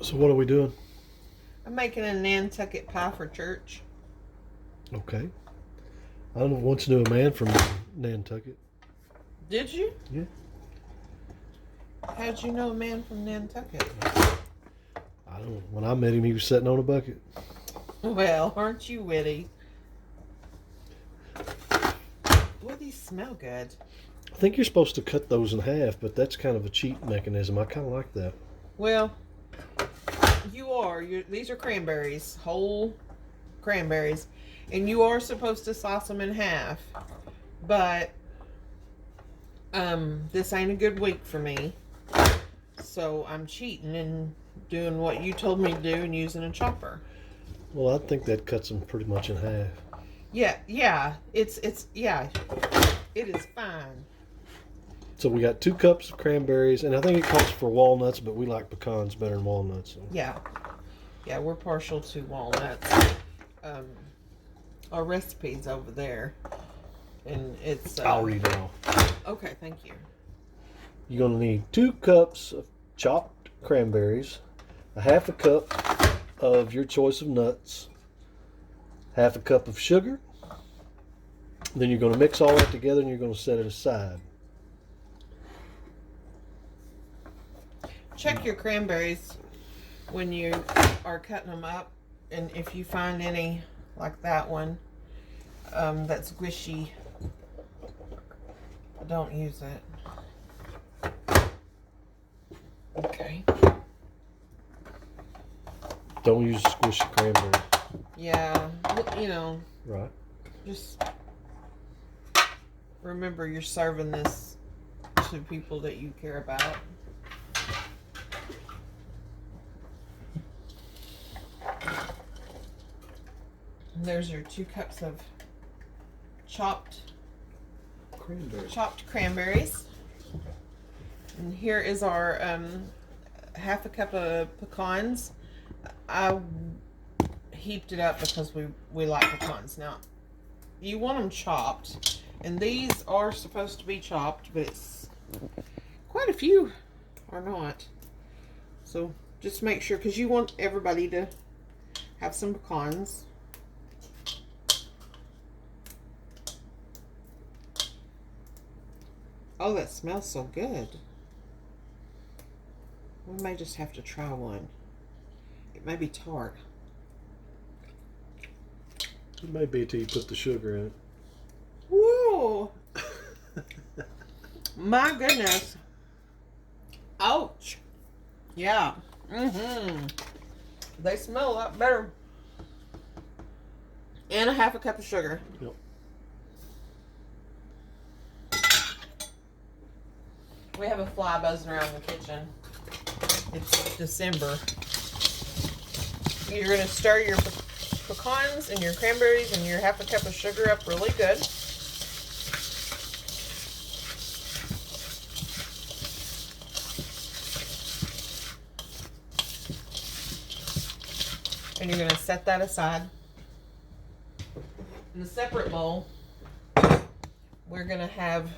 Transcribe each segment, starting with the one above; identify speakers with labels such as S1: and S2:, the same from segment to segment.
S1: So what are we doing?
S2: I'm making a Nantucket pie for church.
S1: Okay. I once knew a man from Nantucket.
S2: Did you?
S1: Yeah.
S2: How'd you know a man from Nantucket?
S1: I don't know. When I met him, he was sitting on a bucket.
S2: Well, aren't you witty? Boy, these smell good.
S1: I think you're supposed to cut those in half, but that's kind of a cheat mechanism. I kind of like that.
S2: Well, you are. These are cranberries, whole cranberries, and you are supposed to slice them in half. But this ain't a good week for me, so I'm cheating and doing what you told me to do and using a chopper.
S1: Well, I think that cuts them pretty much in half.
S2: Yeah. It is fine.
S1: So we got 2 cups of cranberries, and I think it calls for walnuts, but we like pecans better than walnuts. So.
S2: Yeah, we're partial to walnuts. Our recipe's over there, and it's.
S1: I'll read it off.
S2: Okay, thank you.
S1: You're going to need 2 cups of chopped cranberries, a half a cup of your choice of nuts, half a cup of sugar. Then you're going to mix all that together and you're going to set it aside.
S2: Check your cranberries when you are cutting them up, and if you find any like that one that's squishy, don't use it. Okay.
S1: Don't use squishy cranberries.
S2: Yeah,
S1: Right.
S2: just remember you're serving this to people that you care about. And there's your 2 cups of chopped cranberries. And here is our half a cup of pecans. I heaped it up because we like pecans. Now, you want them chopped, and these are supposed to be chopped, but it's quite a few are not. So just make sure, because you want everybody to have some pecans. Oh, that smells so good. We may just have to try one. It may be tart.
S1: It may be till you put the sugar in it.
S2: Whoa! My goodness. Ouch. Yeah. They smell a lot better. And a half a cup of sugar.
S1: Yep.
S2: We have a fly buzzing around the kitchen. It's December. You're going to stir your pecans and your cranberries and your half a cup of sugar up really good. And you're going to set that aside. In a separate bowl, we're going to have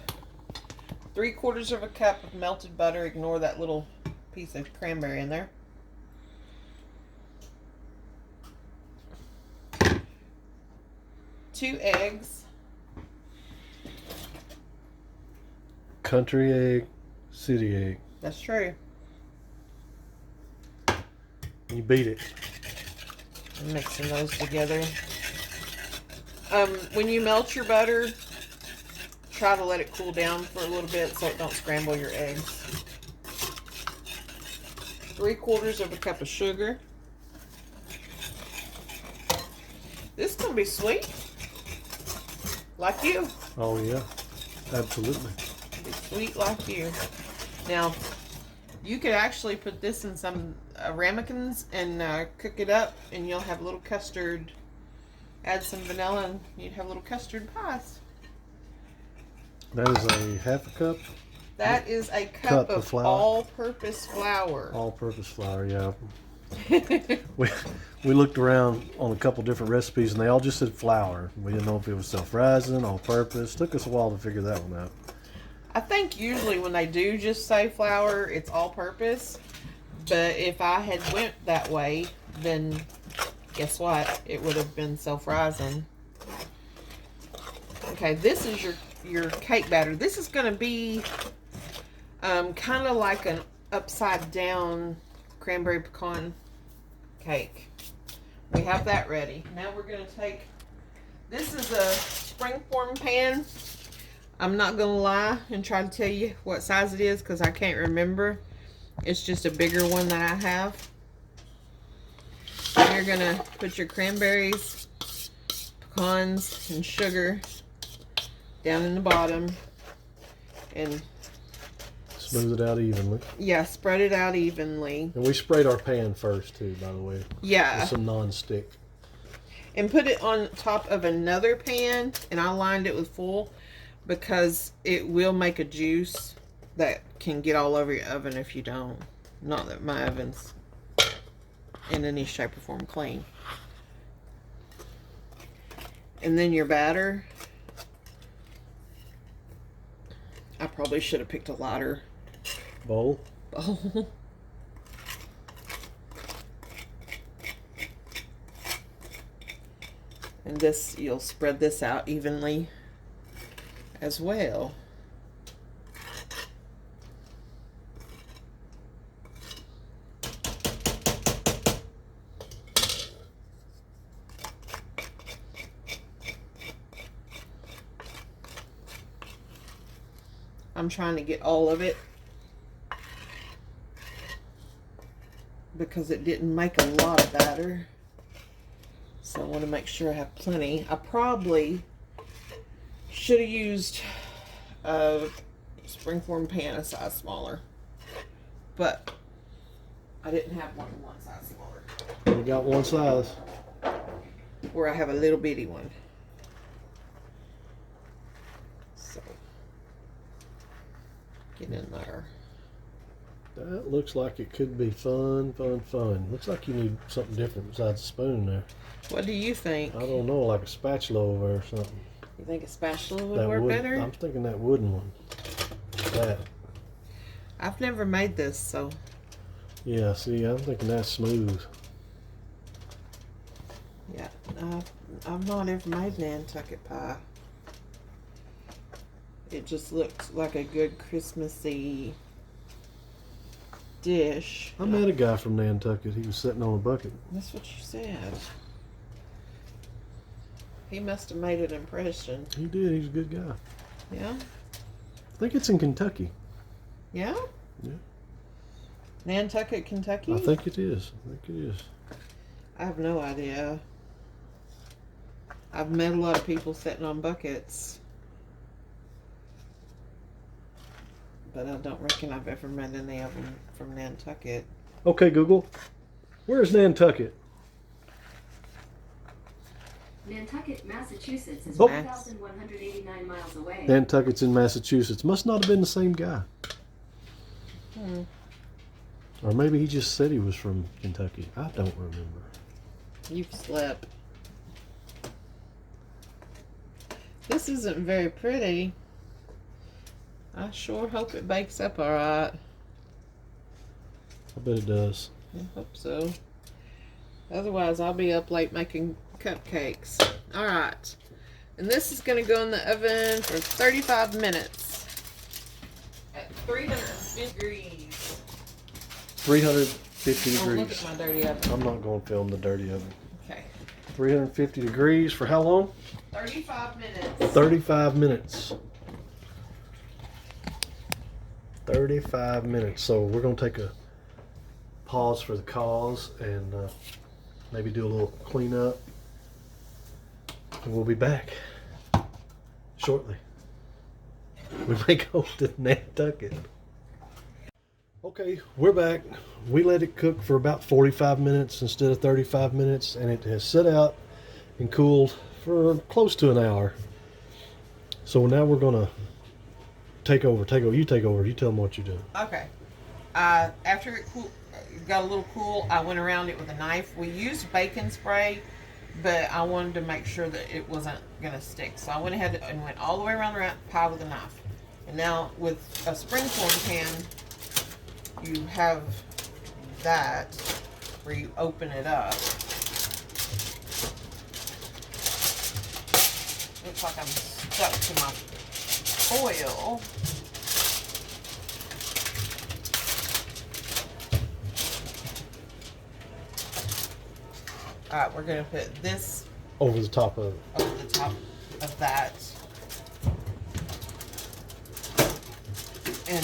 S2: 3/4 of a cup of melted butter. Ignore that little piece of cranberry in there. Two eggs.
S1: Country egg, city egg.
S2: That's true.
S1: You beat it.
S2: I'm mixing those together. When you melt your butter, try to let it cool down for a little bit so it don't scramble your eggs. 3/4 of a cup of sugar. This is gonna be sweet, like you.
S1: Oh yeah, absolutely.
S2: Be sweet like you. Now, you could actually put this in some ramekins and cook it up, and you'll have a little custard. Add some vanilla, and you'd have little custard pies.
S1: That is a half a cup.
S2: That is a cup of
S1: flour.
S2: all-purpose flour.
S1: All-purpose flour, yeah. We looked around on a couple different recipes, and they all just said flour. We didn't know if it was self-rising, all-purpose. Took us a while to figure that one out.
S2: I think usually when they do just say flour, it's all-purpose. But if I had went that way, then guess what? It would have been self-rising. Okay, this is your cake batter. This is going to be kind of like an upside down cranberry pecan cake. We have that ready. Now we're going to take, this is a springform pan. I'm not going to lie and try to tell you what size it is because I can't remember. It's just a bigger one that I have. And you're going to put your cranberries, pecans, and sugar down in the bottom and
S1: smooth it out evenly.
S2: Yeah, spread it out evenly.
S1: And we sprayed our pan first too, by the way.
S2: Yeah.
S1: With some non-stick.
S2: And put it on top of another pan, and I lined it with foil because it will make a juice that can get all over your oven if you don't. Not that my oven's in any shape or form clean. And then your batter. I probably should have picked a lighter
S1: bowl.
S2: And this, you'll spread this out evenly as well. I'm trying to get all of it because it didn't make a lot of batter. So I want to make sure I have plenty. I probably should have used a springform pan a size smaller, but I didn't have one size smaller.
S1: We got one size.
S2: Where I have a little bitty one. So get in there.
S1: That looks like it could be fun. Looks like you need something different besides a spoon there.
S2: What do you think?
S1: I don't know, like a spatula over there or something.
S2: You think a spatula would work better?
S1: I'm thinking that wooden one. That.
S2: I've never made this, so.
S1: Yeah, see, I'm thinking that's smooth.
S2: Yeah, I've not ever made Nantucket pie. It just looks like a good Christmassy dish.
S1: I met a guy from Nantucket. He was sitting on a bucket.
S2: That's what you said. He must have made an impression.
S1: He did. He's a good guy.
S2: Yeah?
S1: I think it's in Kentucky.
S2: Yeah?
S1: Yeah.
S2: Nantucket, Kentucky?
S1: I think it is.
S2: I have no idea. I've met a lot of people sitting on buckets. But I don't reckon I've ever met any of them from Nantucket.
S1: Okay, Google. Where's Nantucket?
S3: Nantucket, Massachusetts is
S1: Oh.
S3: 1,189 miles away.
S1: Nantucket's in Massachusetts. Must not have been the same guy. Or maybe he just said he was from Kentucky. I don't remember.
S2: You've slept. This isn't very pretty. I sure hope it bakes up alright.
S1: I bet it does.
S2: I hope so. Otherwise, I'll be up late making cupcakes. Alright. And this is going to go in the oven for 35 minutes. At 350 degrees.
S1: 350
S2: Oh, look
S1: degrees.
S2: at my dirty oven.
S1: I'm not going to film the dirty oven.
S2: Okay.
S1: 350 degrees for how long?
S2: 35 minutes.
S1: 35 minutes. 35 minutes. So we're going to take a pause for the cause and maybe do a little cleanup. And we'll be back shortly. We may go to Nantucket. Okay, we're back. We let it cook for about 45 minutes instead of 35 minutes, and it has set out and cooled for close to an hour. So now we're gonna take over. You take over. You tell them what you do.
S2: Okay. After it got a little cool, I went around it with a knife. We used bacon spray, but I wanted to make sure that it wasn't gonna stick. So I went ahead and went all the way around the pie with a knife. And now with a springform pan, you have that where you open it up. Looks like I'm stuck to my foil. Alright, we're going to put this
S1: Over the top of it.
S2: over the top of that. And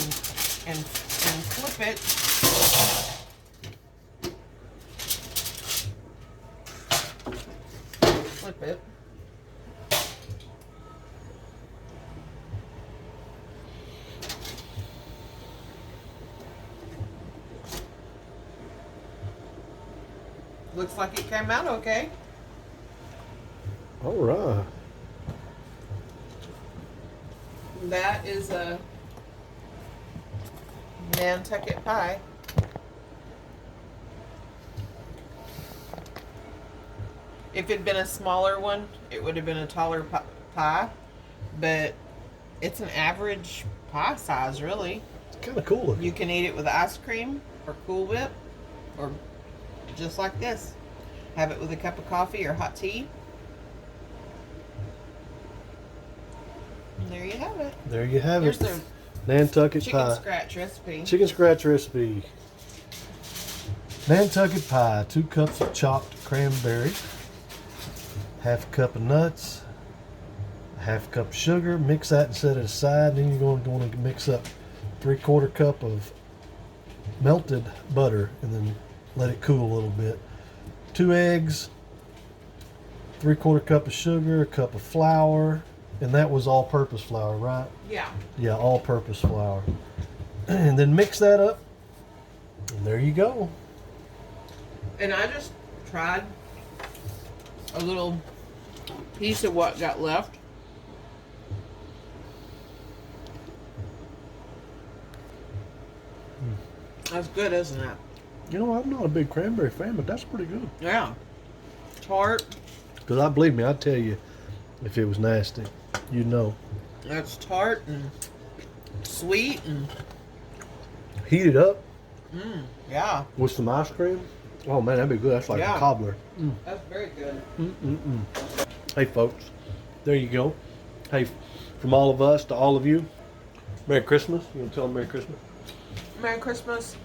S2: flip it. Flip it. Looks like it came out okay.
S1: All right.
S2: That is a Nantucket pie. If it'd been a smaller one, it would have been a taller pie, but it's an average pie size, really.
S1: It's kind of cool looking.
S2: You can eat it with ice cream or Cool Whip, or just like this. Have it with a cup of coffee or hot tea. And there you have it.
S1: There you have
S2: Here's
S1: it.
S2: the
S1: Nantucket
S2: chicken
S1: pie.
S2: scratch recipe.
S1: Chicken scratch recipe. Nantucket pie. 2 cups of chopped cranberries. Half a cup of nuts. Half a cup of sugar. Mix that and set it aside. Then you're going to mix up 3/4 cup of melted butter and then let it cool a little bit. 2 eggs. 3/4 cup of sugar. A cup of flour. And that was all-purpose flour, right?
S2: Yeah.
S1: Yeah, all-purpose flour. And then mix that up. And there you go.
S2: And I just tried a little piece of what got left. That's good, isn't it?
S1: You know, I'm not a big cranberry fan, but that's pretty good.
S2: Yeah. Tart.
S1: Because I believe me, I'd tell you if it was nasty. You know.
S2: That's tart and sweet and
S1: Heat it up
S2: yeah.
S1: with some ice cream. Oh man, that'd be good. That's like
S2: Yeah.
S1: a cobbler.
S2: That's very good.
S1: Hey folks, there you go. Hey, from all of us to all of you, Merry Christmas. You want to tell them Merry Christmas?
S2: Merry Christmas.